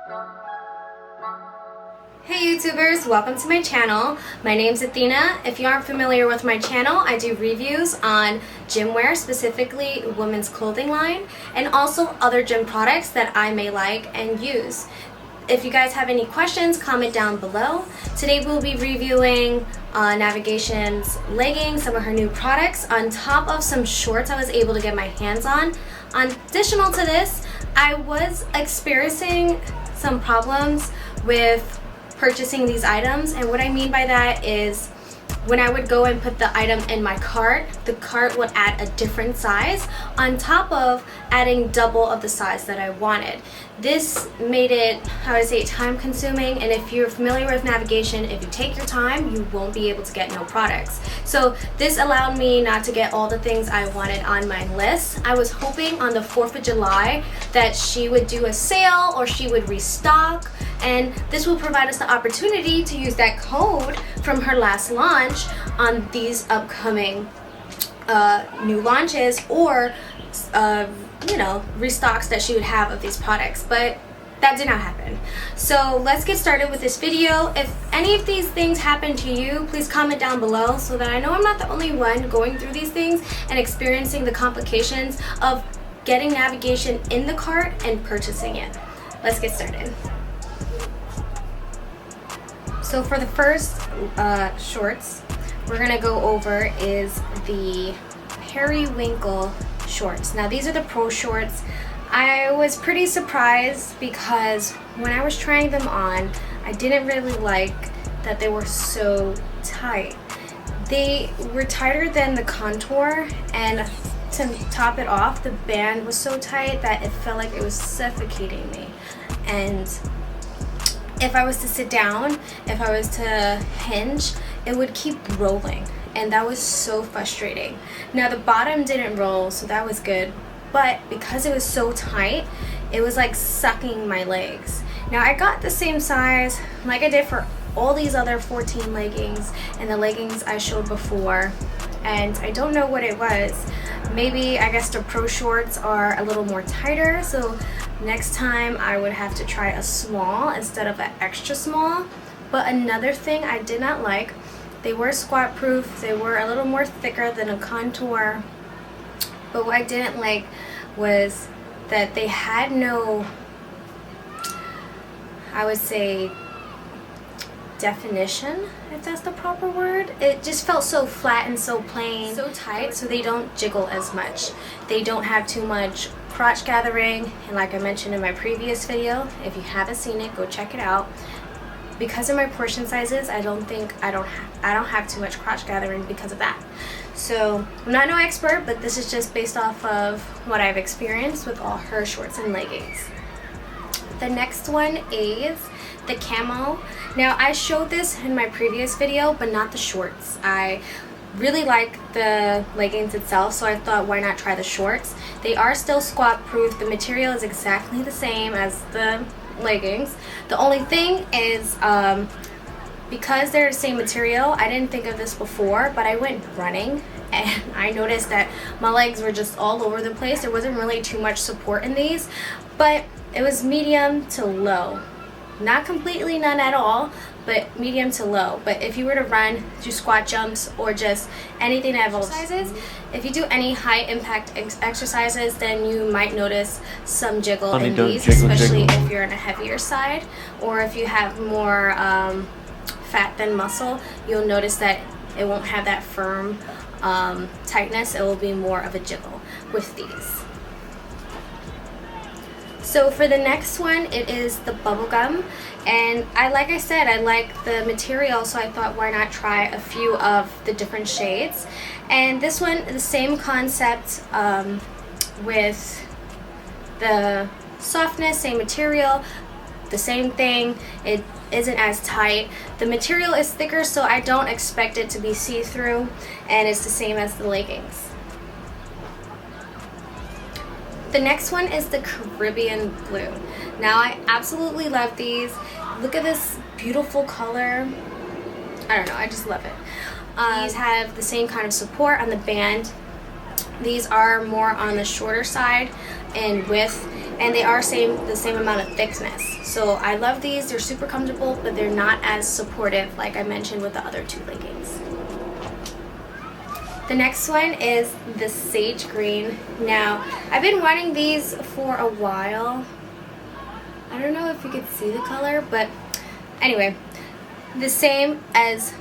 Hey YouTubers, welcome to my channel. My name's Athena. If you aren't familiar with my channel, I do reviews on gym wear, specifically women's clothing line, and also other gym products that I may like and use. If you guys have any questions, comment down below. Today we'll be reviewing Nvgtn's leggings, some of her new products, on top of some shorts I was able to get my hands on. Additional to this, I was experiencing some problems with purchasing these items, and what I mean by that is when I would go and put the item in my cart, the cart would add a different size on top of adding double of the size that I wanted. This made it, I would say, time consuming, and if you're familiar with Nvgtn, if you take your time, you won't be able to get no products. So this allowed me not to get all the things I wanted on my list. I was hoping on the 4th of July that she would do a sale or she would restock, and this will provide us the opportunity to use that code from her last launch on these upcoming new launches or restocks that she would have of these products, but that did not happen. So let's get started with this video. If any of these things happen to you, please comment down below so that I know I'm not the only one going through these things and experiencing the complications of getting Nvgtn in the cart and purchasing it. Let's get started. So for the first shorts we're gonna go over is the periwinkle shorts. Now these are the pro shorts. I was pretty surprised because when I was trying them on, I didn't really like that they were so tight. They were tighter than the contour, and to top it off, the band was so tight that it felt like it was suffocating me. And if I was to sit down, if I was to hinge, it would keep rolling, and that was so frustrating. Now the bottom didn't roll, so that was good, but because it was so tight, it was like sucking my legs. Now I got the same size like I did for all these other 14 leggings and the leggings I showed before, and I don't know what it was. Maybe, I guess, the pro shorts are a little more tighter, so next time I would have to try a small instead of an extra small. But another thing I did not like, they were squat proof, they were a little more thicker than a contour, but what I didn't like was that they had no, I would say, definition, if that's the proper word. It just felt so flat and so plain, so tight, so they don't jiggle as much. They don't have too much crotch gathering, and like I mentioned in my previous video, if you haven't seen it, go check it out. Because of my portion sizes, I don't have too much crotch gathering because of that. So I'm not no expert, but this is just based off of what I've experienced with all her shorts and leggings. The next one is the camo. Now I showed this in my previous video, but not the shorts. I really like the leggings itself, so I thought, why not try the shorts? They are still squat proof. The material is exactly the same as the leggings. The only thing is because they're the same material, I didn't think of this before, but I went running and I noticed that my legs were just all over the place. There wasn't really too much support in these, but it was medium to low. Not completely none at all, but medium to low. But if you were to run, do squat jumps, or just anything that involves exercises, if you do any high impact exercises, then you might notice some jiggle in these, especially if you're on a heavier side, or if you have more fat than muscle, you'll notice that it won't have that firm tightness. It will be more of a jiggle with these. So for the next one, it is the bubblegum, and like I said, I like the material, so I thought, why not try a few of the different shades. And this one, the same concept with the softness, same material, the same thing. It isn't as tight. The material is thicker, so I don't expect it to be see-through, and it's the same as the leggings. The next one is the Caribbean blue. Now I absolutely love these. Look at this beautiful color. I don't know, I just love it. These have the same kind of support on the band These are more on the shorter side in width, and they are the same amount of thickness. So I love these. They're super comfortable, but they're not as supportive like I mentioned with the other two leggings. The next one is the sage green. Now, I've been wanting these for a while. I don't know if you could see the color, but anyway, the same as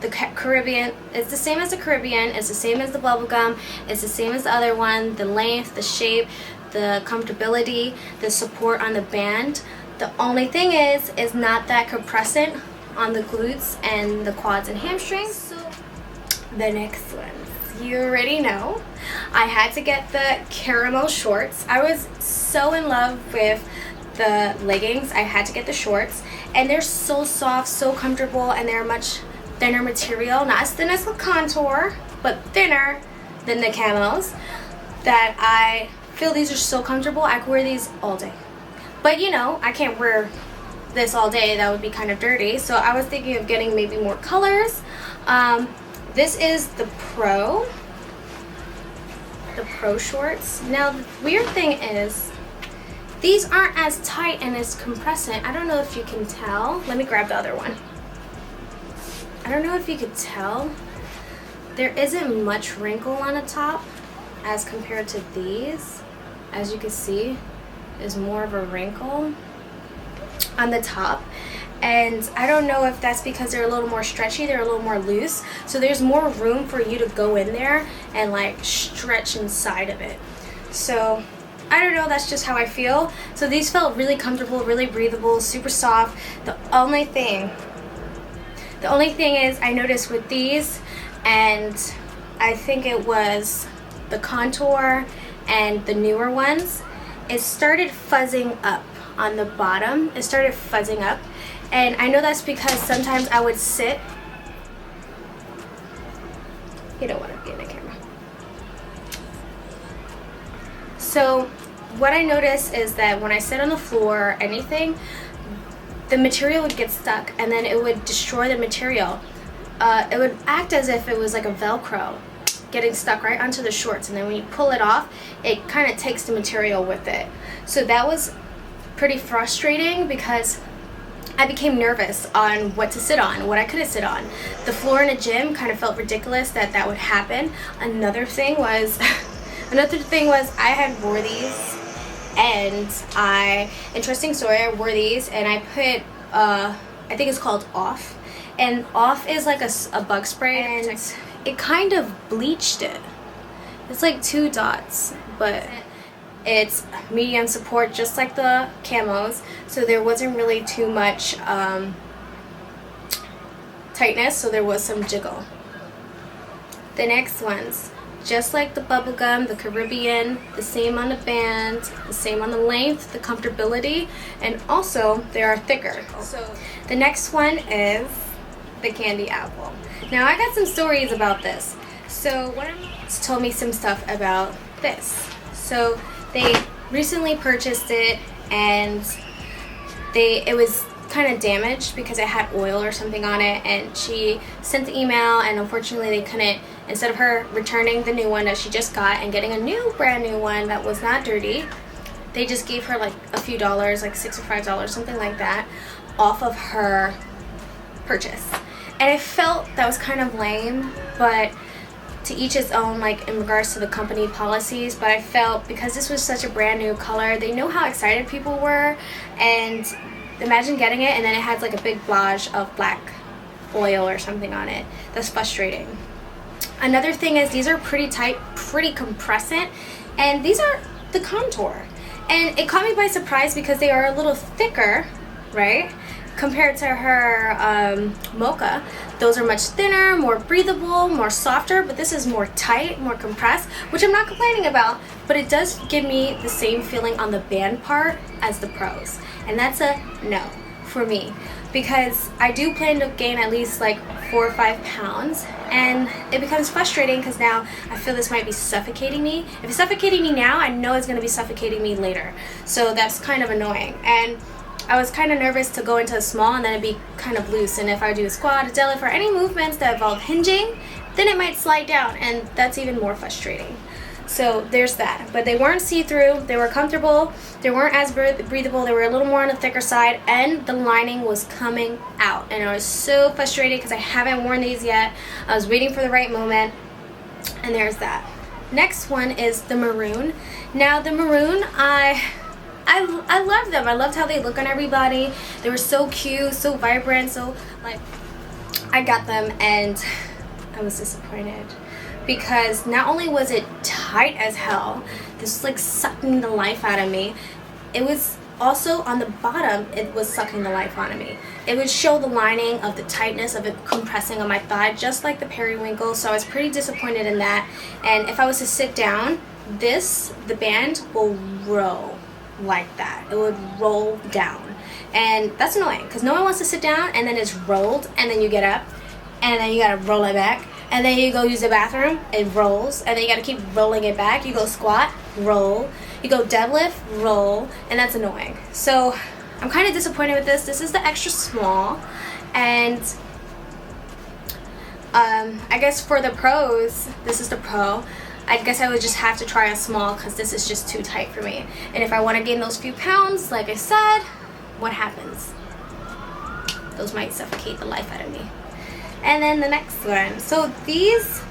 the Caribbean. It's the same as the Caribbean. It's the same as the bubblegum. It's the same as the other one. The length, the shape, the comfortability, the support on the band. The only thing is not that compressant on the glutes and the quads and hamstrings. So the next one, you already know, I had to get the caramel shorts. I was so in love with the leggings. I had to get the shorts, and they're so soft, so comfortable, and they're much thinner material, not as thin as the contour, but thinner than the camos, that I feel these are so comfortable. I could wear these all day, but you know, I can't wear this all day. That would be kind of dirty. So I was thinking of getting maybe more colors. This is the Pro shorts. Now the weird thing is these aren't as tight and as compressant. I don't know if you can tell. Let me grab the other one. I don't know if you could tell. There isn't much wrinkle on the top as compared to these. As you can see, there's more of a wrinkle on the top. And I don't know if that's because they're a little more stretchy, they're a little more loose. So there's more room for you to go in there and like stretch inside of it. So I don't know, that's just how I feel. So these felt really comfortable, really breathable, super soft. The only thing is I noticed with these, and I think it was the contour and the newer ones, it started fuzzing up on the bottom. It started fuzzing up, and I know that's because sometimes I would sit. You don't want to be in the camera. So what I noticed is that when I sit on the floor or anything, the material would get stuck, and then it would destroy the material. It would act as if it was like a Velcro getting stuck right onto the shorts, and then when you pull it off, it kind of takes the material with it. So that was pretty frustrating because I became nervous on what to sit on, what I couldn't sit on. The floor in a gym kind of felt ridiculous that would happen. Another thing was I had wore these, and interesting story, I wore these and I put I think it's called Off, and Off is like a bug spray, and it kind of bleached it. It's like 2 dots, but it's medium support just like the camos, so there wasn't really too much tightness, so there was some jiggle. The next ones, just like the bubblegum, the Caribbean, the same on the band, the same on the length, the comfortability, and also they are thicker. So the next one is the candy apple. Now I got some stories about this. So one of them told me some stuff about this. So they recently purchased it, and it was kind of damaged because it had oil or something on it, and she sent the email, and unfortunately they couldn't, instead of her returning the new one that she just got and getting a brand new one that was not dirty, they just gave her like a few dollars, like $6 or $5, something like that, off of her purchase. And I felt that was kind of lame, but to each his own, like in regards to the company policies. But I felt because this was such a brand new color, they know how excited people were, and imagine getting it and then it has like a big blotch of black oil or something on it. That's frustrating. Another thing is these are pretty tight, pretty compressant, and these are the contour, and it caught me by surprise because they are a little thicker, right, compared to her mocha. Those are much thinner, more breathable, more softer, but this is more tight, more compressed, which I'm not complaining about, but it does give me the same feeling on the band part as the pros, and that's a no for me, because I do plan to gain at least like 4 or 5 pounds, and it becomes frustrating because now I feel this might be suffocating me. If it's suffocating me now, I know it's going to be suffocating me later, so that's kind of annoying. And I was kind of nervous to go into a small and then it'd be kind of loose, and if I do a squat, a deadlift, or any movements that involve hinging, then it might slide down, and that's even more frustrating. So there's that. But they weren't see-through, they were comfortable, they weren't as breathable, they were a little more on the thicker side, and the lining was coming out. And I was so frustrated because I haven't worn these yet. I was waiting for the right moment, and there's that. Next one is the maroon. Now the maroon, I love them. I loved how they look on everybody. They were so cute, so vibrant, so like, I got them and I was disappointed because not only was it tight as hell, this was like sucking the life out of me. It was also on the bottom, it was sucking the life out of me. It would show the lining of the tightness of it compressing on my thigh, just like the periwinkle. So I was pretty disappointed in that. And if I was to sit down, the band will roll like that. It would roll down. And that's annoying because no one wants to sit down and then it's rolled and then you get up and then you gotta roll it back. And then you go use the bathroom, it rolls, and then you gotta keep rolling it back. You go squat, roll, you go deadlift, roll, and that's annoying. So I'm kind of disappointed with this. This is the extra small, and I guess for the pros, this is the pro. I guess I would just have to try a small because this is just too tight for me. And if I want to gain those few pounds, like I said, what happens? Those might suffocate the life out of me. And then the next one. So these,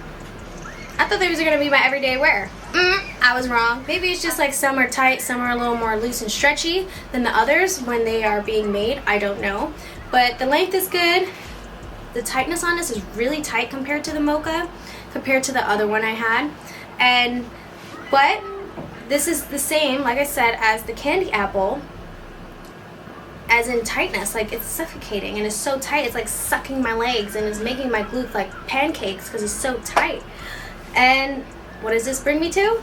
I thought these were going to be my everyday wear. I was wrong. Maybe it's just like some are tight, some are a little more loose and stretchy than the others when they are being made. I don't know. But the length is good. The tightness on this is really tight compared to the mocha, compared to the other one I had. But this is the same, like I said, as the candy apple. As in tightness, like it's suffocating and it's so tight, it's like sucking my legs and it's making my glutes like pancakes because it's so tight. And what does this bring me to?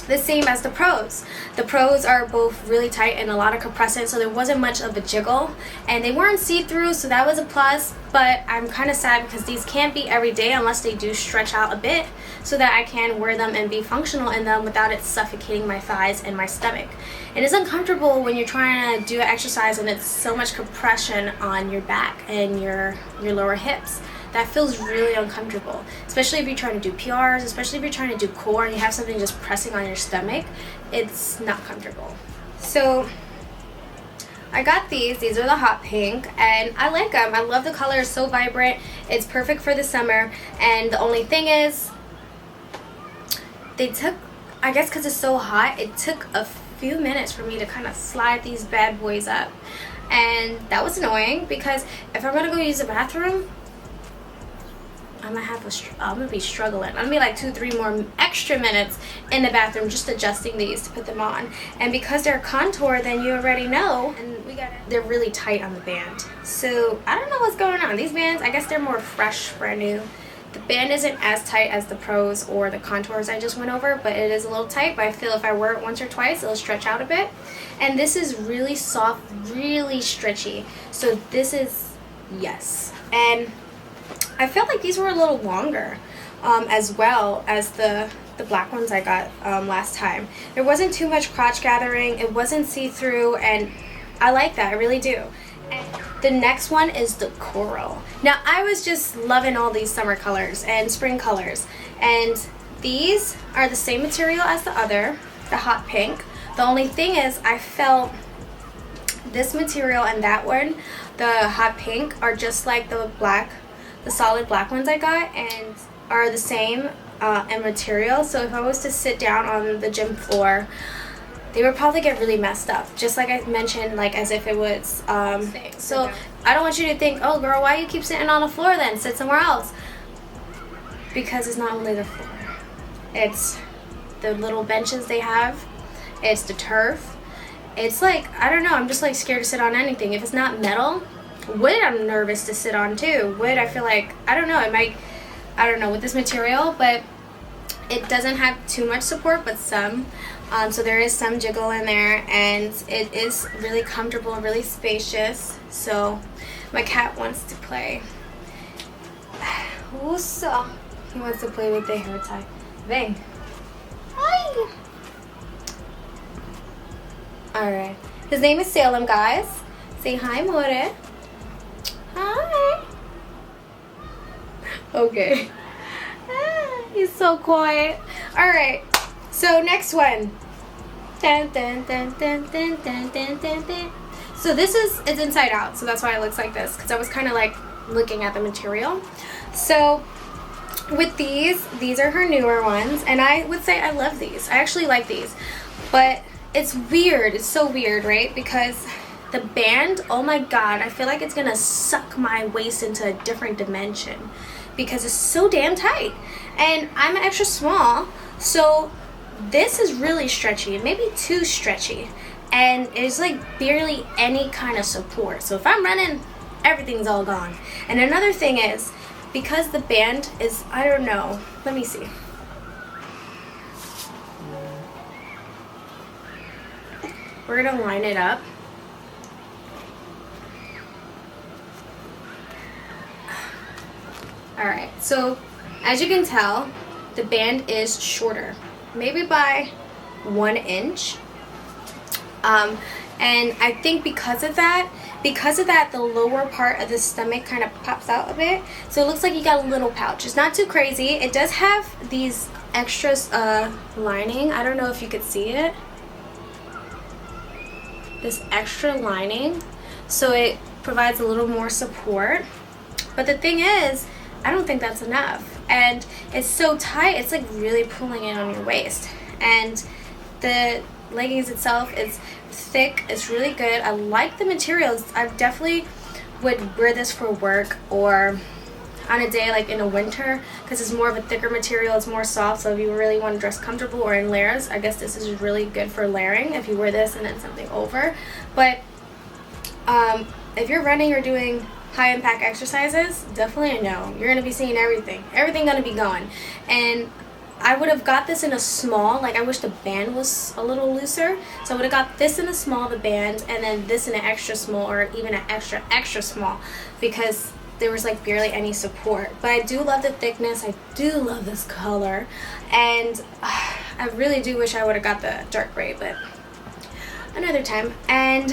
The same as the pros. The pros are both really tight and a lot of compression, so there wasn't much of a jiggle, and they weren't see-through, so that was a plus. But I'm kind of sad because these can't be every day unless they do stretch out a bit so that I can wear them and be functional in them without it suffocating my thighs and my stomach. It is uncomfortable when you're trying to do an exercise and it's so much compression on your back and your lower hips. That feels really uncomfortable, especially if you're trying to do PRs, especially if you're trying to do core and you have something just pressing on your stomach. It's not comfortable. So I got these are the hot pink, and I like them. I love the color, it's so vibrant. It's perfect for the summer, and the only thing is they took, I guess because it's so hot, it took a few minutes for me to kind of slide these bad boys up, and that was annoying because if I'm gonna go use the bathroom, I'm gonna be struggling. I'm gonna be like 2-3 more extra minutes in the bathroom just adjusting these to put them on. And because they're contour, then you already know, and they're really tight on the band. So I don't know what's going on. These bands, I guess they're more fresh, brand new. The band isn't as tight as the pros or the contours I just went over, but it is a little tight. But I feel if I wear it once or twice, it'll stretch out a bit. And this is really soft, really stretchy. So this is yes. And I felt like these were a little longer as well as the black ones I got last time. There wasn't too much crotch gathering, it wasn't see-through, and I like that, I really do. And the next one is the coral. Now I was just loving all these summer colors and spring colors, and these are the same material as the other, the hot pink. The only thing is I felt this material and that one, the hot pink, are just like the solid black ones I got, and are the same in material. So if I was to sit down on the gym floor, they would probably get really messed up, just like I mentioned, like as if it was so I don't want you to think, oh girl, why you keep sitting on the floor then? Sit somewhere else. Because it's not only the floor, it's the little benches they have, it's the turf. It's like, I don't know, I'm just like scared to sit on anything. If it's not metal, wood I'm nervous to sit on too. Wood, I feel like, I don't know, it might, I don't know with this material, but it doesn't have too much support, but some. So there is some jiggle in there, and it is really comfortable and really spacious. So my cat wants to play. Uso. He wants to play with the hair tie. Vem. Hi. Alright. His name is Salem, guys. Say hi, More. Hi. Okay. He's so quiet. Alright. So next one. Dun, dun, dun, dun, dun, dun, dun, dun, dun. So this is, it's inside out, so that's why it looks like this, because I was kind of like looking at the material. So with these are her newer ones, and I would say I love these. I actually like these, but it's weird. It's so weird, right? Because the band, oh my god, I feel like it's gonna suck my waist into a different dimension because it's so damn tight, and I'm extra small, so this is really stretchy, maybe too stretchy, and it's like barely any kind of support. So if I'm running, everything's all gone. And another thing is, because the band is, I don't know, let me see. We're gonna line it up. Alright, so as you can tell, the band is shorter, maybe by 1 inch. And I think because of that, the lower part of the stomach kind of pops out a bit. So it looks like you got a little pouch. It's not too crazy. It does have these extras lining. I don't know if you could see it. This extra lining. So it provides a little more support. But the thing is, I don't think that's enough. And it's so tight, it's like really pulling in on your waist. And the leggings itself is thick, it's really good. I like the materials. I definitely would wear this for work or on a day like in the winter, because it's more of a thicker material, it's more soft. So if you really want to dress comfortable or in layers, I guess this is really good for layering if you wear this and then something over. But if you're running or doing high impact exercises, definitely a no. You're gonna be seeing everything gonna be gone. And I would have got this in a small, like I wish the band was a little looser. So I would have got this in a small, the band, and then this in an extra small, or even an extra small, because there was like barely any support. But I do love the thickness, I do love this color, and I really do wish I would have got the dark gray, but another time. And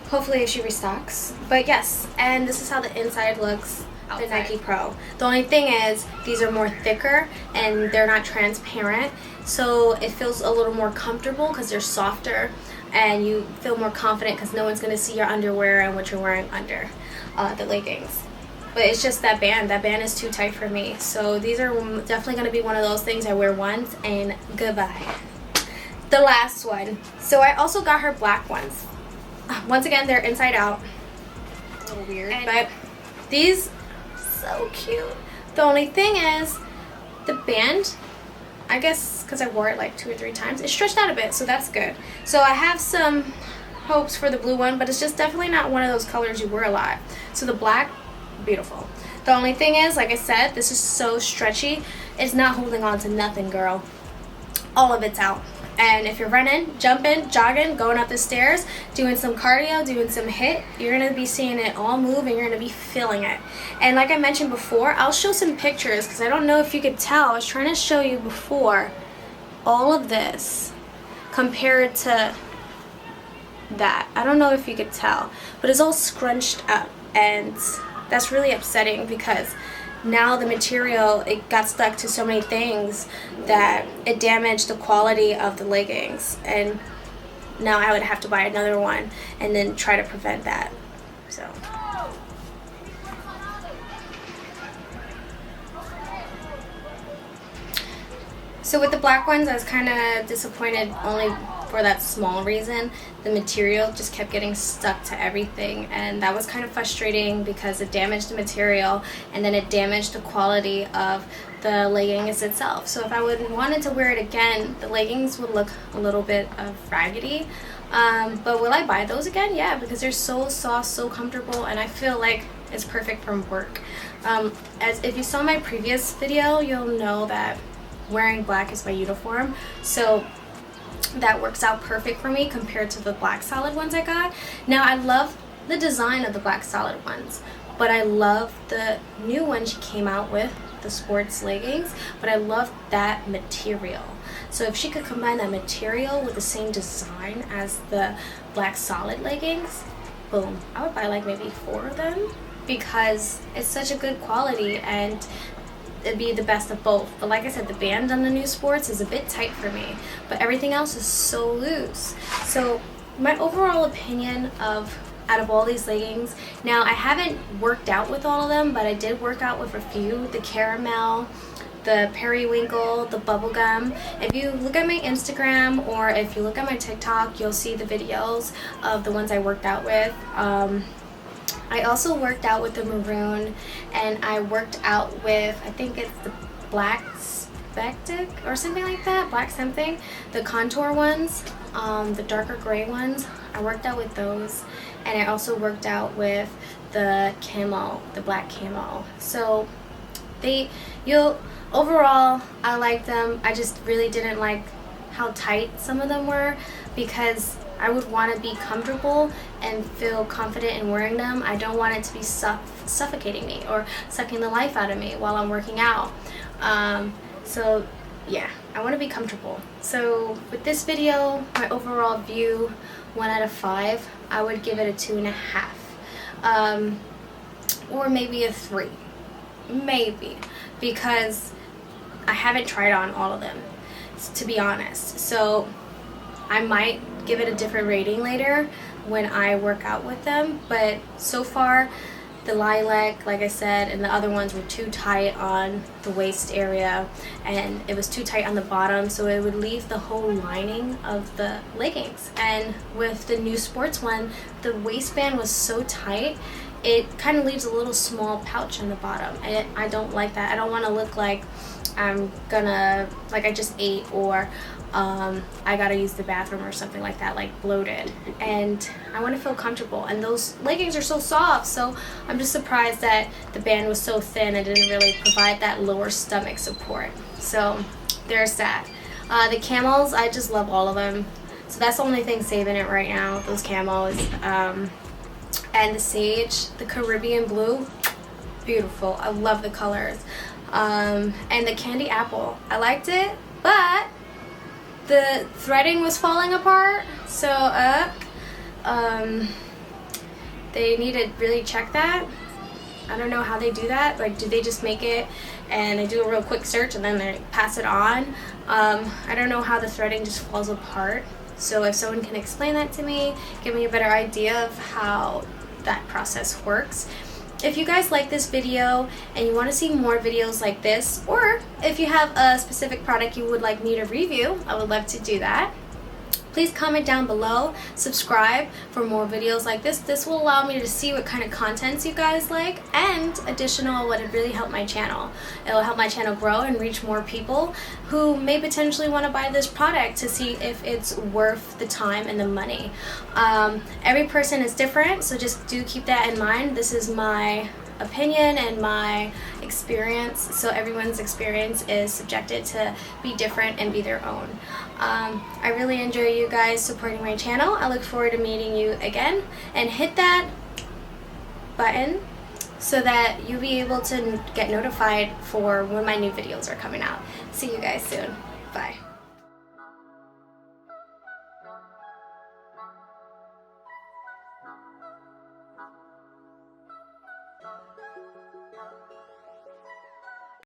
hopefully she restocks. But yes, and this is how the inside looks. The Nike Pro. The only thing is, these are more thicker and they're not transparent, so it feels a little more comfortable because they're softer, and you feel more confident because no one's going to see your underwear and what you're wearing under the leggings. But it's just that band is too tight for me. So these are definitely going to be one of those things I wear once and goodbye. The last one. So I also got her black ones. Once again, they're inside out. A little weird, but these, so cute. The only thing is, the band, I guess because I wore it like 2 or 3 times, it stretched out a bit, so that's good. So I have some hopes for the blue one, but it's just definitely not one of those colors you wear a lot. So the black, beautiful. The only thing is, like I said, this is so stretchy, it's not holding on to nothing, girl. All of it's out. And if you're running, jumping, jogging, going up the stairs, doing some cardio, doing some HIIT, you're going to be seeing it all move and you're going to be feeling it. And like I mentioned before, I'll show some pictures because I don't know if you could tell. I was trying to show you before all of this compared to that. I don't know if you could tell, but it's all scrunched up, and that's really upsetting because now the material, it got stuck to so many things that it damaged the quality of the leggings, and now I would have to buy another one and then try to prevent that. So with the black ones, I was kind of disappointed only for that small reason. The material just kept getting stuck to everything, and that was kind of frustrating because it damaged the material and then it damaged the quality of the leggings itself. So if I wanted to wear it again, the leggings would look a little bit raggedy. But will I buy those again? Yeah, because they're so soft, so comfortable, and I feel like it's perfect for work. As if you saw my previous video, you'll know that wearing black is my uniform, so that works out perfect for me compared to the black solid ones I got. Now I love the design of the black solid ones, but I love the new one she came out with, the sports leggings, but I love that material. So if she could combine that material with the same design as the black solid leggings, boom, I would buy like maybe 4 of them because it's such a good quality, and it'd be the best of both. But like I said, the band on the new sports is a bit tight for me, but everything else is so loose. So my overall opinion of out of all these leggings, now I haven't worked out with all of them, but I did work out with a few. The caramel, the periwinkle, the bubblegum. If you look at my Instagram or if you look at my TikTok, you'll see the videos of the ones I worked out with. I also worked out with the maroon, and I worked out with, I think it's the black spectic or something like that, black something, the contour ones, the darker gray ones. I worked out with those, and I also worked out with the camo, the black camo. So overall, I like them. I just really didn't like how tight some of them were, because I would want to be comfortable and feel confident in wearing them. I don't want it to be suffocating me or sucking the life out of me while I'm working out. So yeah, I want to be comfortable. So with this video, my overall view, 1 out of 5, I would give it a 2.5, or maybe a 3, maybe, because I haven't tried on all of them, to be honest. So I might give it a different rating later when I work out with them, but so far the lilac, like I said, and the other ones were too tight on the waist area, and it was too tight on the bottom, so it would leave the whole lining of the leggings. And with the new sports one, the waistband was so tight, it kind of leaves a little small pouch on the bottom, and I don't like that. I don't want to look like like I just ate, or I gotta use the bathroom or something like that, like bloated. And I want to feel comfortable, and those leggings are so soft, so I'm just surprised that the band was so thin and didn't really provide that lower stomach support. So there's that. The camos, I just love all of them, so that's the only thing saving it right now, those camos. And the sage, the Caribbean blue, beautiful. I love the colors. And the candy apple, I liked it, but the threading was falling apart, so they need to really check that. I don't know how they do that. Like, do they just make it and they do a real quick search and then they pass it on? I don't know how the threading just falls apart. So if someone can explain that to me, give me a better idea of how that process works. If you guys like this video and you want to see more videos like this, or if you have a specific product you would like me to review, I would love to do that. Please comment down below, subscribe for more videos like this. This will allow me to see what kind of contents you guys like, and additional, what would really help my channel. It will help my channel grow and reach more people who may potentially want to buy this product to see if it's worth the time and the money. Every person is different, so just do keep that in mind. This is my opinion and my experience, so everyone's experience is subjected to be different and be their own. I really enjoy you guys supporting my channel. I look forward to meeting you again, and hit that button so that you'll be able to get notified for when my new videos are coming out. See you guys soon. Bye.